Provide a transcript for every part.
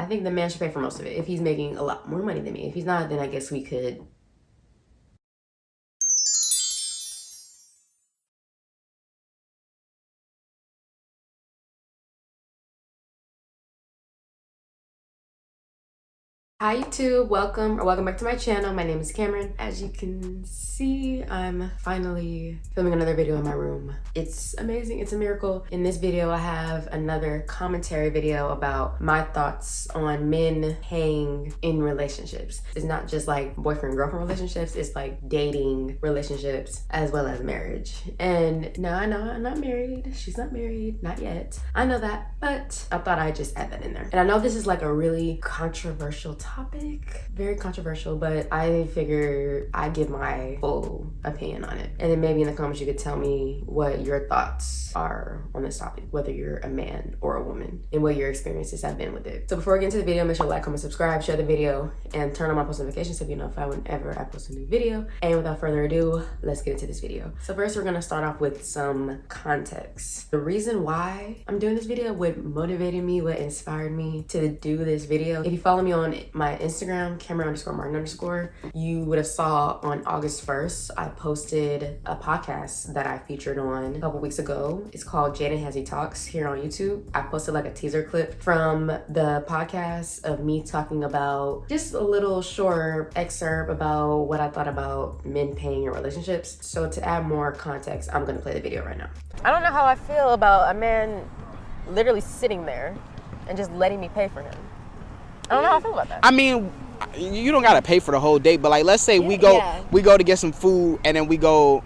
I think the man should pay for most of it if he's making a lot more money than me. If he's not, then I guess we could. Hi YouTube, welcome back to my channel. My name is Cameron. As you can see, I'm finally filming another video in my room. It's amazing, it's a miracle. In this video, I have another commentary video about my thoughts on men paying in relationships. It's not just like boyfriend-girlfriend relationships, it's like dating relationships as well as marriage. And now I know I'm not married, she's not married, not yet. I know that, but I thought I'd just add that in there. And I know this is like a really controversial topic, very controversial, but I figure I give my full opinion on it. And then maybe in the comments you could tell me what your thoughts are on this topic, whether you're a man or a woman, and what your experiences have been with it. So before we get into the video, make sure to like, comment, subscribe, share the video, and turn on my post notifications so you notify whenever I post a new video. And without further ado, let's get into this video. So first, we're gonna start off with some context. The reason why I'm doing this video, what motivated me, what inspired me to do this video. If you follow me on my Instagram, Cameron_Martin_, you would have saw on August 1st, I posted a podcast that I featured on a couple weeks ago. It's called Jayden Hanzy Talks here on YouTube. I posted like a teaser clip from the podcast of me talking about just a little short excerpt about what I thought about men paying in relationships. So to add more context, I'm gonna play the video right now. I don't know how I feel about a man literally sitting there and just letting me pay for him. I don't know how I feel about that. I mean, you don't gotta pay for the whole date, but like, let's say we go to get some food and then we go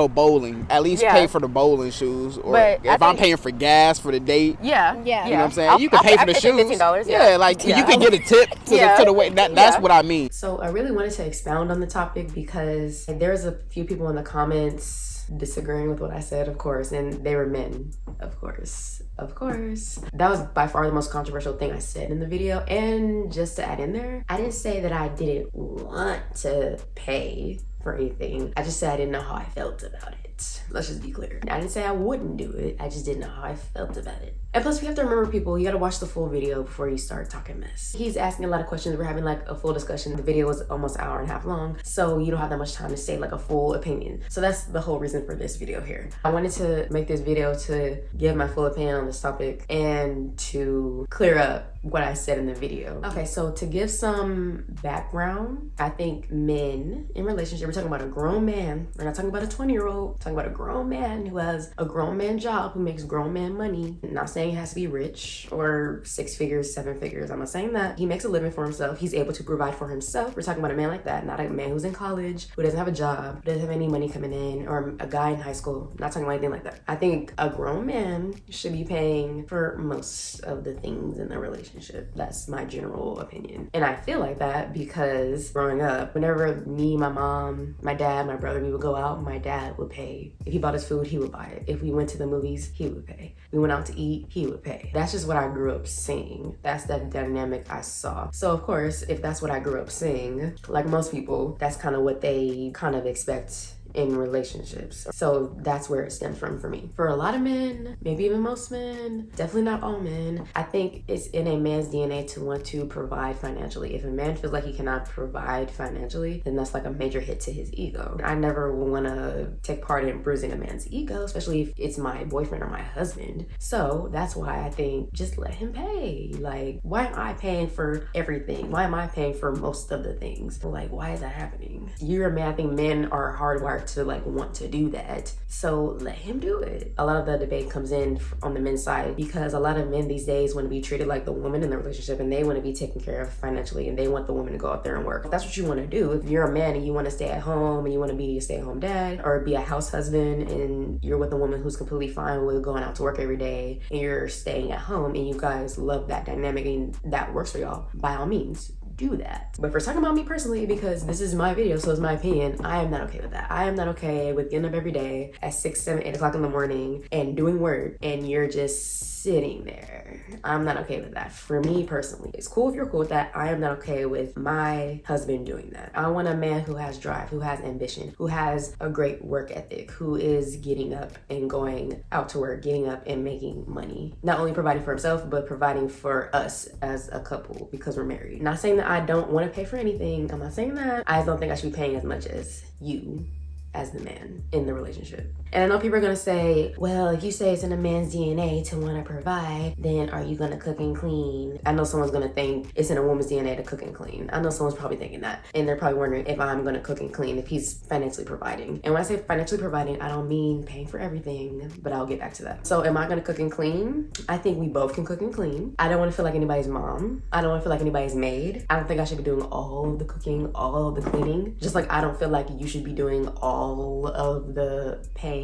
bowling. At least pay for the bowling shoes, or if I'm paying for gas for the date. You know what I'm saying? You can pay for the shoes. $15, like you can get a tip to the way. That's what I mean. So I really wanted to expound on the topic because there's a few people in the comments disagreeing with what I said, of course, and they were men, of course. That was by far the most controversial thing I said in the video. And just to add in there, I didn't say that I didn't want to pay for anything. I just said I didn't know how I felt about it. Let's just be clear. I didn't say I wouldn't do it. I just didn't know how I felt about it. And plus, we have to remember, people, you gotta watch the full video before you start talking mess. He's asking a lot of questions. We're having like a full discussion. The video was almost an hour and a half long, so you don't have that much time to say like a full opinion. So that's the whole reason for this video here. I wanted to make this video to give my full opinion on this topic and to clear up what I said in the video. Okay, so to give some background, I think men in relationships, we're talking about a grown man. We're not talking about a 20-year-old. We're talking about a grown man who has a grown man job, who makes grown man money. I'm not saying he has to be rich or 6 figures, 7 figures. I'm not saying that. He makes a living for himself. He's able to provide for himself. We're talking about a man like that, not a man who's in college, who doesn't have a job, who doesn't have any money coming in, or a guy in high school. Not talking about anything like that. I think a grown man should be paying for most of the things in the relationship. That's my general opinion. And I feel like that because growing up, whenever me, my mom, my dad, my brother, we would go out, my dad would pay. If he bought us food, he would buy it. If we went to the movies, he would pay. We went out to eat, he would pay. That's just what I grew up seeing. That's the dynamic I saw. So of course, if that's what I grew up seeing, like most people, that's kind of what they kind of expect in relationships. So that's where it stems from for me. For a lot of men, maybe even most men, definitely not all men, I think it's in a man's DNA to want to provide financially. If a man feels like he cannot provide financially, then that's like a major hit to his ego. I never want to take part in bruising a man's ego, especially if it's my boyfriend or my husband. So that's why I think just let him pay. Like, why am I paying for everything? Why am I paying for most of the things? Like, why is that happening? You're a man. I think men are hardwired to like want to do that, so let him do it. A lot of the debate comes in on the men's side because a lot of men these days want to be treated like the woman in the relationship, and they want to be taken care of financially, and they want the woman to go out there and work. If that's what you want to do, if you're a man and you want to stay at home and you want to be a stay-at-home dad or be a house husband, and you're with a woman who's completely fine with going out to work every day and you're staying at home and you guys love that dynamic and that works for y'all, by all means, do that. But for talking about me personally, because this is my video, so it's my opinion, I am not okay with that. I am not okay with getting up every day at 6, 7, 8 o'clock in the morning and doing work and you're just sitting there. I'm not okay with that. For me personally, it's cool if you're cool with that. I am not okay with my husband doing that. I want a man who has drive, who has ambition, who has a great work ethic, who is getting up and going out to work, getting up and making money. Not only providing for himself, but providing for us as a couple because we're married. Not saying that I don't want to pay for anything. I'm not saying that. I just don't think I should be paying as much as you as the man in the relationship. And I know people are gonna say, well, if you say it's in a man's DNA to want to provide, then are you gonna cook and clean? I know someone's gonna think it's in a woman's DNA to cook and clean. I know someone's probably thinking that. And they're probably wondering if I'm gonna cook and clean, if he's financially providing. And when I say financially providing, I don't mean paying for everything, but I'll get back to that. So am I gonna cook and clean? I think we both can cook and clean. I don't wanna feel like anybody's mom. I don't wanna feel like anybody's maid. I don't think I should be doing all of the cooking, all of the cleaning. Just like I don't feel like you should be doing all of the paying.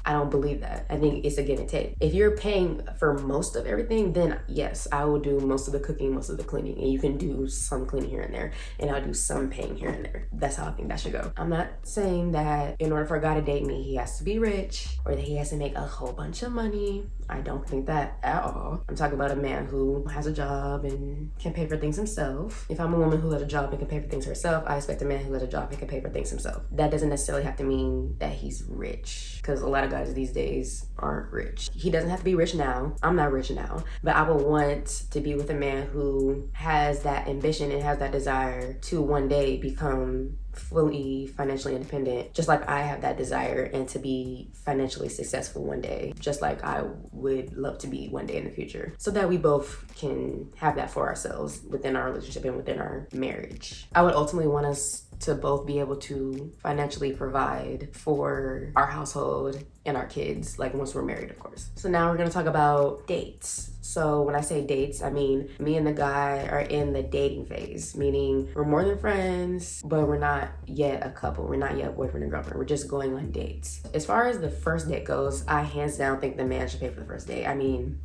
I don't believe that. I think it's a give and take. If you're paying for most of everything, then yes, I will do most of the cooking, most of the cleaning, and you can do some cleaning here and there, and I'll do some paying here and there. That's how I think that should go. I'm not saying that in order for a guy to date me, he has to be rich or that he has to make a whole bunch of money. I don't think that at all. I'm talking about a man who has a job and can pay for things himself. If I'm a woman who has a job and can pay for things herself, I expect a man who has a job and can pay for things himself. That doesn't necessarily have to mean that he's rich, because a lot of guys these days aren't rich. He doesn't have to be rich now. I'm not rich now, but I would want to be with a man who has that ambition and has that desire to one day become fully financially independent, just like I have that desire, and to be financially successful one day, just like I would love to be one day in the future, so that we both can have that for ourselves within our relationship and within our marriage. I would ultimately want us to both be able to financially provide for our household and our kids, like once we're married, of course. So now we're gonna talk about dates. So when I say dates, I mean me and the guy are in the dating phase, meaning we're more than friends, but we're not yet a couple. We're not yet boyfriend and girlfriend. We're just going on dates. As far as the first date goes, I hands down think the man should pay for the first date. I mean,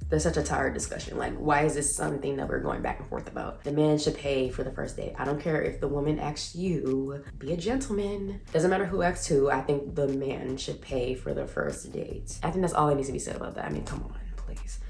there's such a tired discussion. Like, why is this something that we're going back and forth about? The man should pay for the first date. I don't care if the woman asks you, be a gentleman. Doesn't matter who asks who, I think the man should pay for the first date. I think that's all that needs to be said about that. I mean, come on.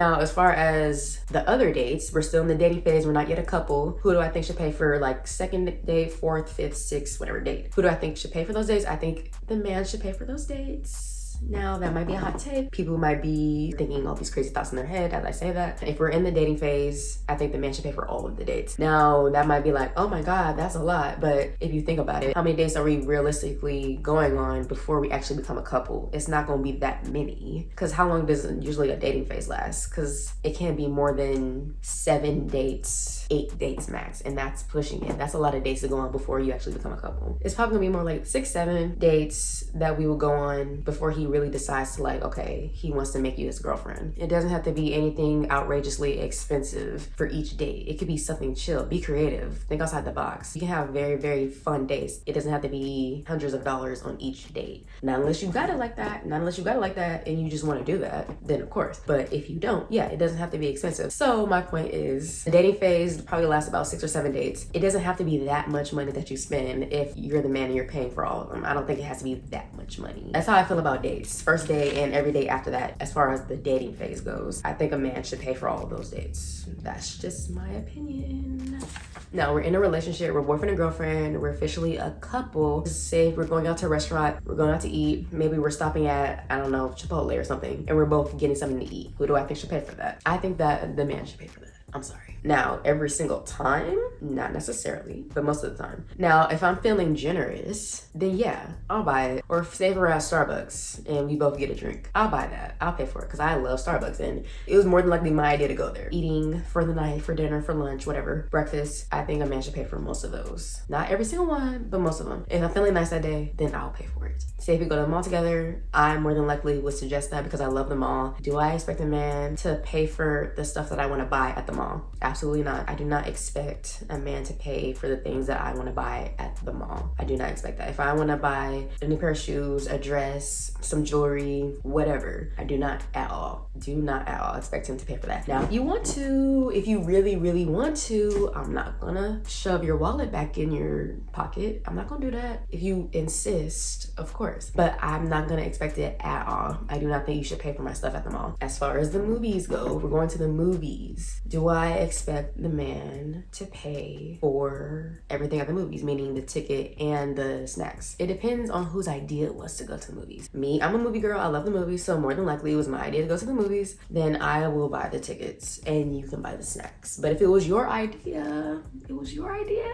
Now, as far as the other dates, we're still in the dating phase. We're not yet a couple. Who do I think should pay for like second date, fourth, fifth, sixth, whatever date? Who do I think should pay for those dates? I think the man should pay for those dates. Now, that might be a hot take. People might be thinking all these crazy thoughts in their head as I say that. If we're in the dating phase, I think the man should pay for all of the dates. Now, that might be like, oh my God, that's a lot. But if you think about it, how many dates are we realistically going on before we actually become a couple? It's not gonna be that many. Because how long does usually a dating phase last? Because it can't be more than 7 dates, 8 dates max. And that's pushing it. That's a lot of dates to go on before you actually become a couple. It's probably gonna be more like 6, 7 dates that we will go on before he really decides to, like, okay, he wants to make you his girlfriend. It doesn't have to be anything outrageously expensive for each date. It could be something chill. Be creative. Think outside the box. You can have very, very fun dates. It doesn't have to be hundreds of dollars on each date. Not unless you got it like that. Not unless you got it like that and you just want to do that, then of course. But if you don't, yeah, it doesn't have to be expensive. So my point is, the dating phase probably lasts about 6 or 7 dates. It doesn't have to be that much money that you spend if you're the man and you're paying for all of them. I don't think it has to be that much money. That's how I feel about dates. First date and every day after that, as far as the dating phase goes. I think a man should pay for all of those dates. That's just my opinion. Now, we're in a relationship, we're boyfriend and girlfriend, we're officially a couple. Say if we're going out to a restaurant, we're going out to eat, maybe we're stopping at, I don't know, Chipotle or something, and we're both getting something to eat. Who do I think should pay for that? I think that the man should pay for that. I'm sorry. Now, every single time, not necessarily, but most of the time. Now, if I'm feeling generous, then yeah, I'll buy it. Or say we're at Starbucks and we both get a drink, I'll buy that. I'll pay for it because I love Starbucks and it was more than likely my idea to go there. Eating for the night, for dinner, for lunch, whatever, breakfast, I think a man should pay for most of those. Not every single one, but most of them. If I'm feeling nice that day, then I'll pay for it. part. Say if we go to the mall together, I more than likely would suggest that because I love the mall. Do I expect a man to pay for the stuff that I want to buy at the mall? Absolutely not. I do not expect a man to pay for the things that I want to buy at the mall. I do not expect that. If I want to buy a new pair of shoes, a dress, some jewelry, whatever, I do not at all expect him to pay for that. Now, if you want to, if you really, really want to, I'm not gonna shove your wallet back in your pocket. I'm not gonna do that. If you insist, of course, but I'm not gonna expect it at all. I do not think you should pay for my stuff at the mall. As far as the movies go, we're going to the movies. Do I expect the man to pay for everything at the movies, meaning the ticket and the snacks? It depends on whose idea it was to go to the movies. Me, I'm a movie girl. I love the movies, so more than likely it was my idea to go to the movies. Then I will buy the tickets and you can buy the snacks. But if it was your idea,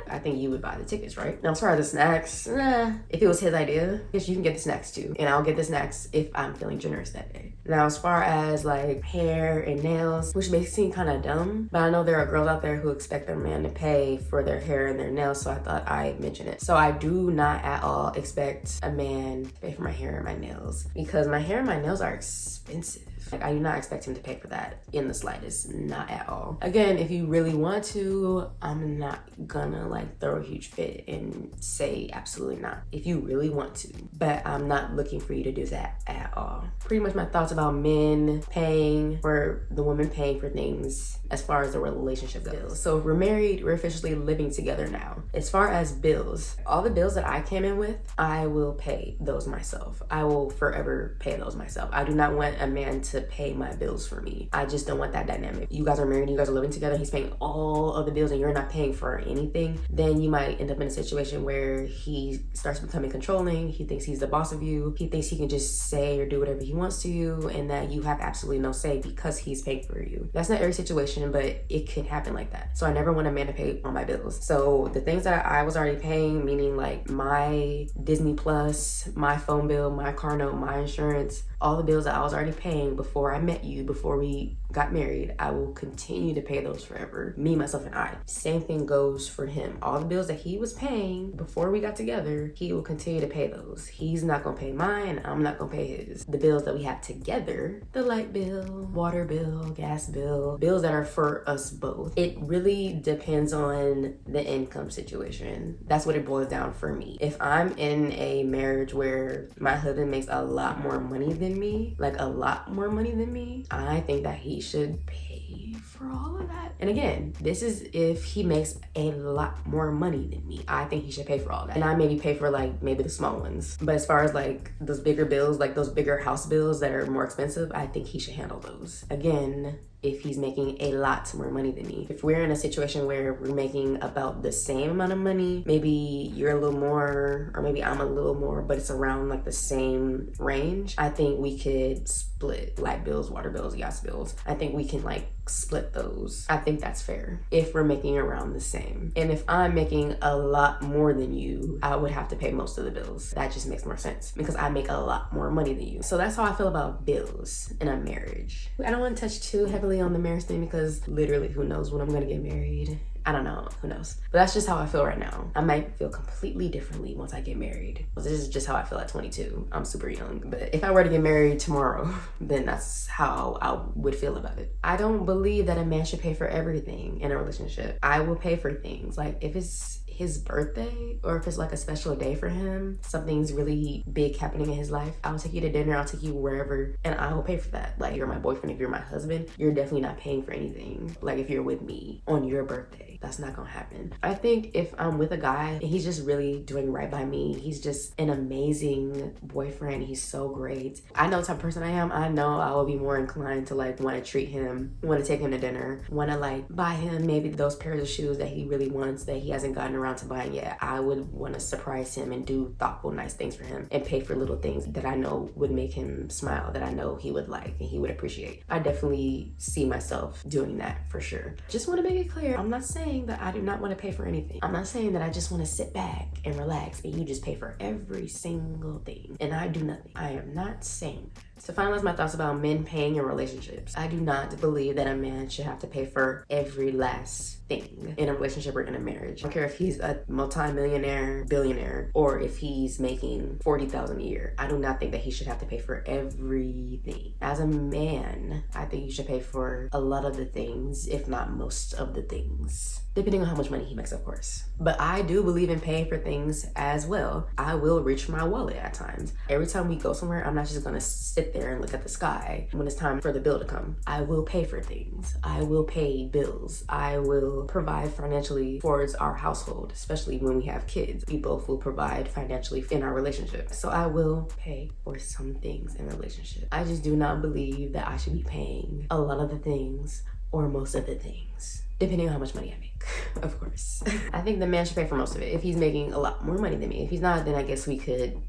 I think you would buy the tickets, right? Now, as far as the snacks, if it was his idea, yes, you can get the snacks too. And I'll get the snacks if I'm feeling generous that day. Now, as far as like hair and nails, which may seem kind of dumb, but I know there are girls out there who expect their man to pay for their hair and their nails, so I thought I'd mention it. So I do not at all expect a man to pay for my hair and my nails because my hair and my nails are expensive. Like, I do not expect him to pay for that in the slightest, not at all. Again, if you really want to, I'm not gonna like throw a huge fit and say absolutely not. If you really want to, but I'm not looking for you to do that at all. Pretty much my thoughts about men paying for the woman paying for things as far as the relationship goes. So if we're married, we're officially living together now. As far as bills, all the bills that I came in with, I will pay those myself. I will forever pay those myself. I do not want a man to pay my bills for me. I just don't want that dynamic. You guys are married, you guys are living together, he's paying all of the bills and you're not paying for anything, then you might end up in a situation where he starts becoming controlling, he thinks he's the boss of you, he thinks he can just say or do whatever he wants to you and that you have absolutely no say because he's paying for you. That's not every situation, but it can happen like that. So I never want a man to pay all my bills. So the things that I was already paying, meaning like my Disney Plus, my phone bill, my car note, my insurance, all the bills that I was already paying before I met you, before we got married, I will continue to pay those forever. Me, myself, and I. Same thing goes for him. All the bills that he was paying before we got together, he will continue to pay those. He's not gonna pay mine, I'm not gonna pay his. The bills that we have together, the light bill, water bill, gas bill, bills that are for us both. It really depends on the income situation. That's what it boils down for me. If I'm in a marriage where my husband makes a lot more money than me, like a lot more money than me, I think that he should pay for all of that. And again, this is if he makes a lot more money than me. I think he should pay for all that. And I maybe pay for like maybe the small ones. But as far as like those bigger bills, like those bigger house bills that are more expensive, I think he should handle those. Again, if he's making a lot more money than me. If we're in a situation where we're making about the same amount of money, maybe you're a little more or maybe I'm a little more, but it's around like the same range, I think we could split light bills, water bills, gas bills. I think we can like split those. I think that's fair if we're making around the same. And if I'm making a lot more than you, I would have to pay most of the bills. That just makes more sense because I make a lot more money than you. So that's how I feel about bills in a marriage. I don't want to touch too heavily on the marriage thing because literally who knows when I'm gonna get married. I don't know, who knows? But that's just how I feel right now. I might feel completely differently once I get married. This is just how I feel at 22. I'm super young, but if I were to get married tomorrow, then that's how I would feel about it. I don't believe that a man should pay for everything in a relationship. I will pay for things. Like if it's his birthday or if it's like a special day for him, something's really big happening in his life, I'll take you to dinner, I'll take you wherever, and I will pay for that. Like, you're my boyfriend, if you're my husband, you're definitely not paying for anything. Like, if you're with me on your birthday, that's not gonna happen. I think if I'm with a guy and he's just really doing right by me, he's just an amazing boyfriend, he's so great. I know the type of person I am. I know I will be more inclined to like want to treat him, want to take him to dinner, want to like buy him maybe those pairs of shoes that he really wants that he hasn't gotten around to buying yet. I would want to surprise him and do thoughtful, nice things for him and pay for little things that I know would make him smile, that I know he would like and he would appreciate. I definitely see myself doing that for sure. Just want to make it clear, I'm not saying that I do not want to pay for anything. I'm not saying that I just want to sit back and relax and you just pay for every single thing and I do nothing. I am not saying that. To finalize my thoughts about men paying in relationships, I do not believe that a man should have to pay for every last thing in a relationship or in a marriage. I don't care if he's a multi-millionaire, billionaire, or if he's making $40,000 a year. I do not think that he should have to pay for everything. As a man, I think you should pay for a lot of the things, if not most of the things, depending on how much money he makes, of course. But I do believe in paying for things as well. I will reach for my wallet at times. Every time we go somewhere, I'm not just gonna sit there and look at the sky when it's time for the bill to come. I will pay for things. I will pay bills. I will provide financially towards our household, especially when we have kids. We both will provide financially in our relationship. So I will pay for some things in a relationship. I just do not believe that I should be paying a lot of the things or most of the things, depending on how much money I make, of course. I think the man should pay for most of it if he's making a lot more money than me. If he's not, then I guess we could,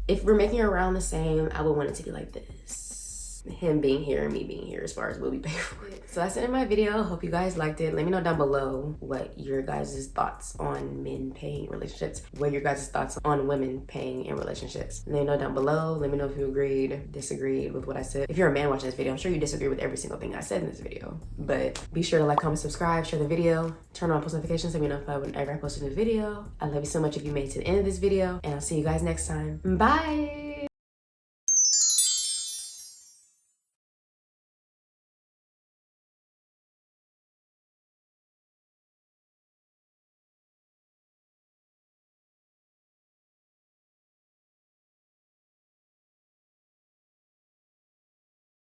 if we're making around the same, I would want it to be like this. Him being here and me being here as far as what we pay for it. So that's the end of my video. Hope you guys liked it. Let me know down below what your guys' thoughts on men paying in relationships, what your guys' thoughts on women paying in relationships. Let me know down below. Let me know if you agreed, disagreed with what I said. If you're a man watching this video, I'm sure you disagree with every single thing I said in this video. But be sure to like, comment, subscribe, share the video, turn on post notifications so you know whenever I post a new video. I love you so much if you made it to the end of this video, and I'll see you guys next time. Bye!